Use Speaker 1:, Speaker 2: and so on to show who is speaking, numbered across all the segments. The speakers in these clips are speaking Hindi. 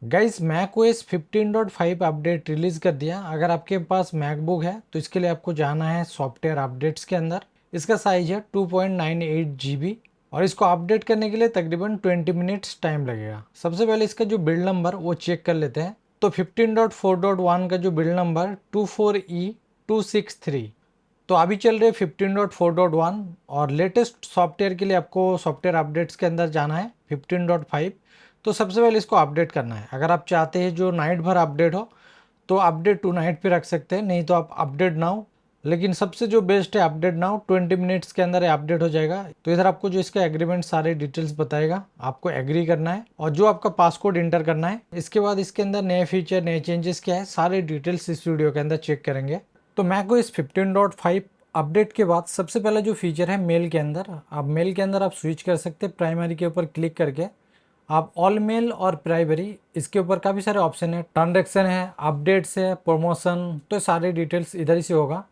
Speaker 1: Guys Mac OS 15.5 update release कर दिया। अगर आपके पास मैकबुक है तो इसके लिए आपको जाना है सॉफ्टवेयर अपडेट्स के अंदर। इसका साइज है 2.98 GB और इसको अपडेट करने के लिए तकरीबन 20 मिनट्स टाइम लगेगा। सबसे पहले इसका जो बिल्ड नंबर वो चेक कर लेते हैं। तो 15.4.1 का जो बिल्ड नंबर 24E263, तो अभी चल रहे 15.4.1 और लेटेस्ट सॉफ्टवेयर के लिए आपको सॉफ्टवेयर अपडेट्स के अंदर जाना है 15.5। तो सबसे पहले इसको अपडेट करना है। अगर आप चाहते हैं जो नाइट भर अपडेट हो तो अपडेट टू नाइट पे रख सकते हैं, नहीं तो आप अपडेट नाउ। लेकिन सबसे जो बेस्ट है अपडेट नाउ, 20 मिनट्स के अंदर अपडेट हो जाएगा। तो इधर आपको जो इसका एग्रीमेंट सारे डिटेल्स बताएगा, आपको एग्री करना है और जो आपका पासकोड इंटर करना है। इसके बाद इसके अंदर नए फीचर नए चेंजेस क्या है सारे डिटेल्स इस वीडियो के अंदर चेक करेंगे। तो मैकओएस 15.5 अपडेट के बाद सबसे पहला जो फीचर है मेल के अंदर, आप मेल के अंदर आप स्विच कर सकते हैं। प्राइमरी के ऊपर क्लिक करके आप ऑल मेल और प्राइमरी, इसके ऊपर काफ़ी सारे ऑप्शन है, ट्रांजेक्शन है, अपडेट्स है, प्रमोशन, तो सारे डिटेल्स इधर ही से होगा।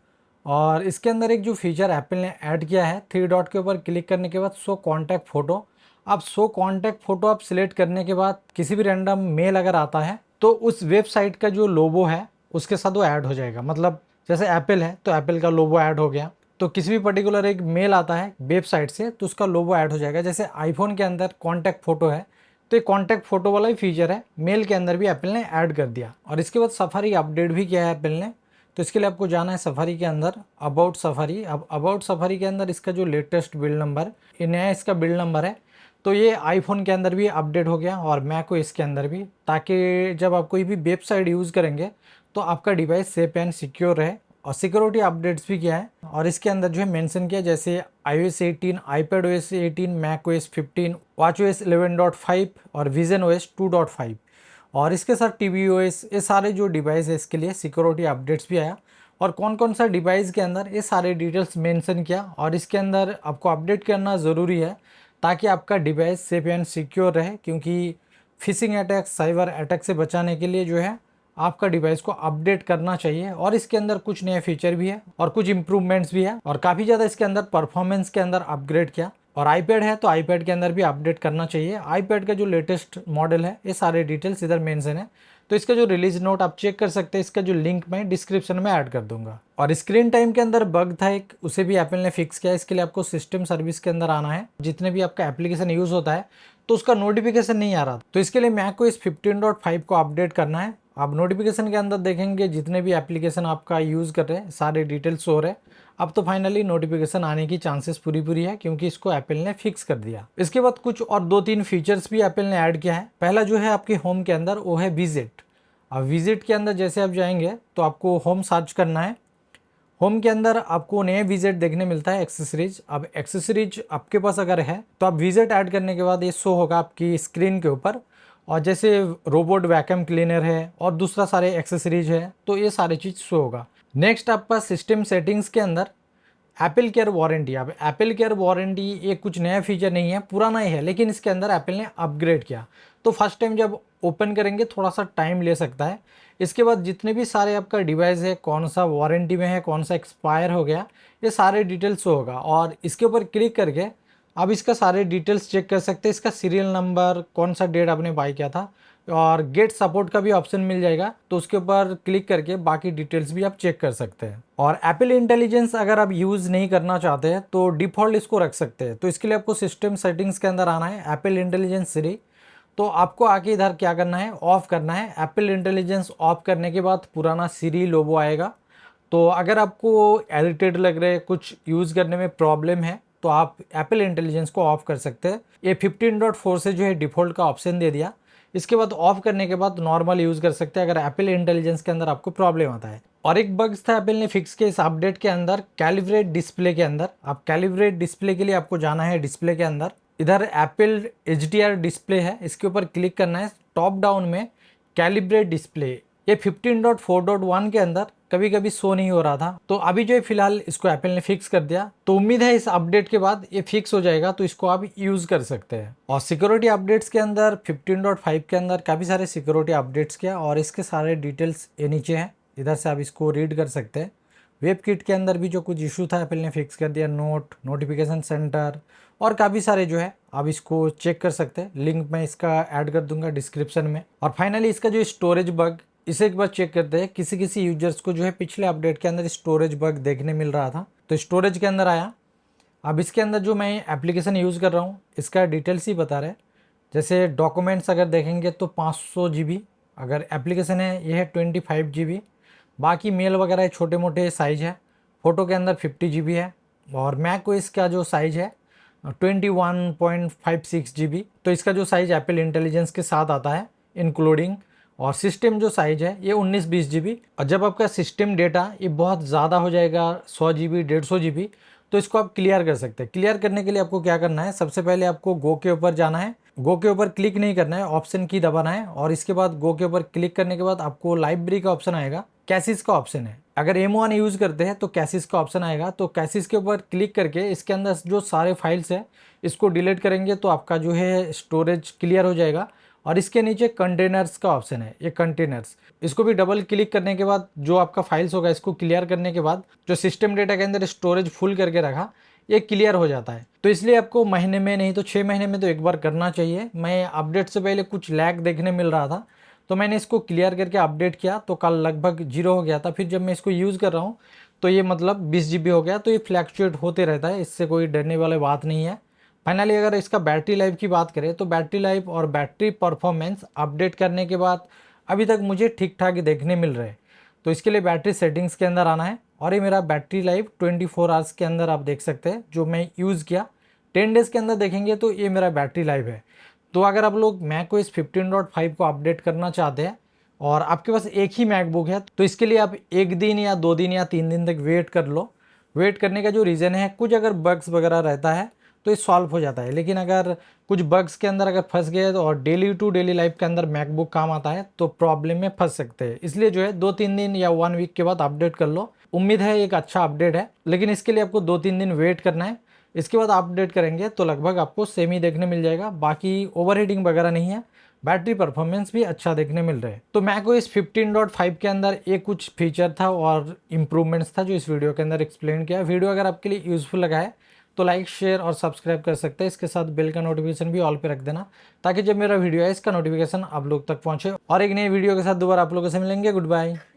Speaker 1: और इसके अंदर एक जो फीचर एप्पल ने ऐड किया है, थ्री डॉट के ऊपर क्लिक करने के बाद शो कॉन्टैक्ट फोटो। आप शो कॉन्टैक्ट फोटो आप सिलेक्ट करने के बाद किसी भी रैंडम मेल अगर आता है तो उस वेबसाइट का जो लोगो है उसके साथ वो ऐड हो जाएगा। मतलब जैसे एप्पल है तो एप्पल का लोगो ऐड हो गया, तो किसी भी पर्टिकुलर एक मेल आता है वेबसाइट से तो उसका लोगो ऐड हो जाएगा। जैसे आईफोन के अंदर कॉन्टैक्ट फोटो है तो ये कॉन्टैक्ट फोटो वाला ही फीचर है, मेल के अंदर भी एप्पल ने ऐड कर दिया। और इसके बाद सफारी अपडेट भी किया है एप्पल ने। तो इसके लिए आपको जाना है सफारी के अंदर, अबाउट सफारी। अब अबाउट सफारी के अंदर इसका जो लेटेस्ट बिल्ड नंबर, ये नया इसका बिल्ड नंबर है। तो ये आईफोन के अंदर भी अपडेट हो गया और मैक ओएस के अंदर भी, ताकि जब आप कोई भी वेबसाइट यूज़ करेंगे तो आपका डिवाइस सेफ एंड सिक्योर रहे। और सिक्योरिटी अपडेट्स भी किया है और इसके अंदर जो है मेंशन किया, जैसे iOS 18, iPadOS 18, macOS 15, watchOS 11.5 और visionOS 2.5। और इसके साथ tvOS, ये सारे जो डिवाइस है इसके लिए सिक्योरिटी अपडेट्स भी आया। और कौन कौन सा डिवाइस के अंदर ये सारे डिटेल्स मेंशन किया और इसके अंदर आपको अपडेट करना ज़रूरी है ताकि आपका डिवाइस सेफ एंड सिक्योर रहे। क्योंकि फिशिंग अटैक, साइबर अटैक से बचाने के लिए जो है आपका डिवाइस को अपडेट करना चाहिए। और इसके अंदर कुछ नए फीचर भी है और कुछ इंप्रूवमेंट्स भी है और काफ़ी ज़्यादा इसके अंदर परफॉर्मेंस के अंदर अपग्रेड किया। और आईपैड है तो आईपैड के अंदर भी अपडेट करना चाहिए। आईपैड का जो लेटेस्ट मॉडल है ये सारे डिटेल्स इधर मेंशन है। तो इसका जो रिलीज नोट आप चेक कर सकते हैं, इसका जो लिंक मैं डिस्क्रिप्शन में ऐड कर दूंगा। और स्क्रीन टाइम के अंदर बग था एक, उसे भी एप्पल ने फिक्स किया। इसके लिए आपको सिस्टम सर्विस के अंदर आना है। जितने भी आपका एप्लीकेशन यूज होता है तो उसका नोटिफिकेशन नहीं आ रहा, तो इसके लिए मैकओएस 15.5 को अपडेट करना है। आप नोटिफिकेशन के अंदर देखेंगे जितने भी एप्लीकेशन आपका यूज़ कर रहे हैं सारे डिटेल्स हो रहे हैं। अब तो फाइनली नोटिफिकेशन आने की चांसेस पूरी है क्योंकि इसको एप्पल ने फिक्स कर दिया। इसके बाद कुछ और दो तीन फीचर्स भी एप्पल ने ऐड किया है। पहला जो है आपके होम के अंदर वो है विजिट। अब विजिट के अंदर जैसे आप जाएंगे तो आपको होम सर्च करना है। होम के अंदर आपको नए विजेट देखने मिलता है एक्सेसरीज। अब एक्सेसरीज आपके पास अगर है तो आप विजेट ऐड करने के बाद ये शो होगा आपकी स्क्रीन के ऊपर। और जैसे रोबोट वैक्यूम क्लीनर है और दूसरा सारे एक्सेसरीज है तो ये सारी चीज़ शो होगा। नेक्स्ट आपका सिस्टम सेटिंग्स के अंदर एप्पल केयर वारंटी। अब एप्पल केयर वारंटी ये कुछ नया फीचर नहीं है, पुराना ही है, लेकिन इसके अंदर एप्पल ने अपग्रेड किया। तो फर्स्ट टाइम जब ओपन करेंगे थोड़ा सा टाइम ले सकता है। इसके बाद जितने भी सारे आपका डिवाइस है, कौन सा वारंटी में है, कौन सा एक्सपायर हो गया, ये सारे डिटेल्स होगा। और इसके ऊपर क्लिक करके आप इसका सारे डिटेल्स चेक कर सकते हैं। इसका सीरियल नंबर, कौन सा डेट आपने बाय किया था, और गेट सपोर्ट का भी ऑप्शन मिल जाएगा। तो उसके ऊपर क्लिक करके बाकी डिटेल्स भी आप चेक कर सकते हैं। और एप्पल इंटेलिजेंस अगर आप यूज़ नहीं करना चाहते हैं तो डिफ़ॉल्ट इसको रख सकते हैं। तो इसके लिए आपको सिस्टम सेटिंग्स के अंदर आना है, एप्पल इंटेलिजेंस सीरी। तो आपको आके इधर क्या करना है, ऑफ करना है। एप्पल इंटेलिजेंस ऑफ करने के बाद पुराना सीरी लोगो आएगा। तो अगर आपको इरिटेट लग रहे, कुछ यूज़ करने में प्रॉब्लम है, तो आप एप्पल इंटेलिजेंस को ऑफ कर सकते हैं। ये 15.4 से जो है डिफ़ॉल्ट का ऑप्शन दे दिया। इसके बाद ऑफ करने के बाद नॉर्मल यूज़ कर सकते हैं अगर एप्पल इंटेलिजेंस के अंदर आपको प्रॉब्लम आता है। और एक बग्स था एप्पल ने फिक्स किया इस अपडेट के अंदर, कैलिब्रेट डिस्प्ले के अंदर। आप कैलिब्रेट डिस्प्ले के लिए आपको जाना है डिस्प्ले के अंदर। इधर एप्पल HDR डिस्प्ले है, इसके ऊपर क्लिक करना है। टॉप डाउन में कैलिब्रेट डिस्प्ले, ये 15.4.1 के अंदर कभी कभी शो नहीं हो रहा था, तो अभी जो है फिलहाल इसको एप्पल ने फिक्स कर दिया। तो उम्मीद है इस अपडेट के बाद ये फिक्स हो जाएगा, तो इसको आप यूज कर सकते हैं। और सिक्योरिटी अपडेट्स के अंदर 15.5 के अंदर काफ़ी सारे सिक्योरिटी अपडेट्स किया और इसके सारे डिटेल्स ये नीचे हैं, इधर से आप इसको रीड कर सकते हैं। वेब किट के अंदर भी जो कुछ इशू था एप्पल ने फिक्स कर दिया, नोटिफिकेशन सेंटर और काफ़ी सारे जो है आप इसको चेक कर सकते हैं। लिंक मैं इसका ऐड कर दूंगा डिस्क्रिप्शन में। और फाइनली इसका जो स्टोरेज बग, इसे एक बार चेक करते हैं। किसी किसी यूजर्स को जो है पिछले अपडेट के अंदर स्टोरेज बग देखने मिल रहा था, तो स्टोरेज के अंदर आया। अब इसके अंदर जो मैं एप्लीकेशन यूज़ कर रहा हूँ इसका डिटेल्स ही बता रहा है। जैसे डॉक्यूमेंट्स अगर देखेंगे तो 500 GB, अगर एप्लीकेशन है ये है 25 GB। बाकी मेल वगैरह छोटे मोटे साइज़ है। फ़ोटो के अंदर 50 GB है। और मैक ओएस का जो साइज़ है 21.56 GB। तो इसका जो साइज़ एप्पल इंटेलिजेंस के साथ आता है इंक्लूडिंग। और सिस्टम जो साइज़ है ये 19-20 GB। और जब आपका सिस्टम डेटा ये बहुत ज़्यादा हो जाएगा 100 GB 150 GB, तो इसको आप क्लियर कर सकते हैं। क्लियर करने के लिए आपको क्या करना है, सबसे पहले आपको गो के ऊपर जाना है। गो के ऊपर क्लिक नहीं करना है, ऑप्शन की दबाना है। और इसके बाद गो के ऊपर क्लिक करने के बाद आपको लाइब्रेरी का ऑप्शन आएगा, कैसिस का ऑप्शन है। अगर M1 यूज़ करते हैं तो कैसिस का ऑप्शन आएगा। तो कैसिस के ऊपर क्लिक करके इसके अंदर जो सारे फाइल्स है इसको डिलीट करेंगे तो आपका जो है स्टोरेज क्लियर हो जाएगा। और इसके नीचे कंटेनर्स का ऑप्शन है, ये कंटेनर्स, इसको भी डबल क्लिक करने के बाद जो आपका फाइल्स होगा इसको क्लियर करने के बाद जो सिस्टम डेटा के अंदर स्टोरेज फुल करके रखा ये क्लियर हो जाता है। तो इसलिए आपको महीने में नहीं तो 6 महीने में तो एक बार करना चाहिए। मैं अपडेट से पहले कुछ लैग देखने मिल रहा था, तो मैंने इसको क्लियर करके अपडेट किया तो कल लगभग 0 हो गया था। फिर जब मैं इसको यूज़ कर रहा हूँ तो ये मतलब 20 GB हो गया। तो ये फ्लैक्चुएट होते रहता है, इससे कोई डरने वाली बात नहीं है। फाइनली अगर इसका बैटरी लाइफ की बात करें तो बैटरी लाइफ और बैटरी परफॉर्मेंस अपडेट करने के बाद अभी तक मुझे ठीक ठाक ही देखने मिल रहे हैं। तो इसके लिए बैटरी सेटिंग्स के अंदर आना है और ये मेरा बैटरी लाइफ 24 आवर्स के अंदर आप देख सकते हैं जो मैं यूज़ किया। 10 डेज़ के अंदर देखेंगे तो ये मेरा बैटरी लाइफ है। तो अगर आप लोग मैकओएस 15.5 को अपडेट करना चाहते हैं और आपके पास एक ही मैकबुक है तो इसके लिए आप 1 दिन या 2 दिन या 3 दिन तक वेट कर लो। वेट करने का जो रीज़न है, कुछ अगर बग्स वगैरह रहता है तो ये सॉल्व हो जाता है। लेकिन अगर कुछ बग्स के अंदर अगर फंस गए तो और डेली टू डेली लाइफ के अंदर मैकबुक काम आता है तो प्रॉब्लम में फंस सकते हैं। इसलिए जो है 2-3 दिन या 1 वीक के बाद अपडेट कर लो। उम्मीद है एक अच्छा अपडेट है, लेकिन इसके लिए आपको 2-3 दिन वेट करना है। इसके बाद अपडेट करेंगे तो लगभग आपको सेम ही देखने मिल जाएगा। बाकी ओवरहीटिंग वगैरह नहीं है, बैटरी परफॉर्मेंस भी अच्छा देखने मिल रहा है। तो मैकओएस 15.5 के अंदर ये कुछ फीचर था और इम्प्रूवमेंट्स था जो इस वीडियो के अंदर एक्सप्लेन किया। वीडियो अगर आपके लिए यूजफुल लगा है तो लाइक शेयर और सब्सक्राइब कर सकते हैं। इसके साथ बेल का नोटिफिकेशन भी ऑल पे रख देना ताकि जब मेरा वीडियो है इसका नोटिफिकेशन आप लोग तक पहुंचे। और एक नई वीडियो के साथ दोबारा आप लोगों से मिलेंगे। Good bye.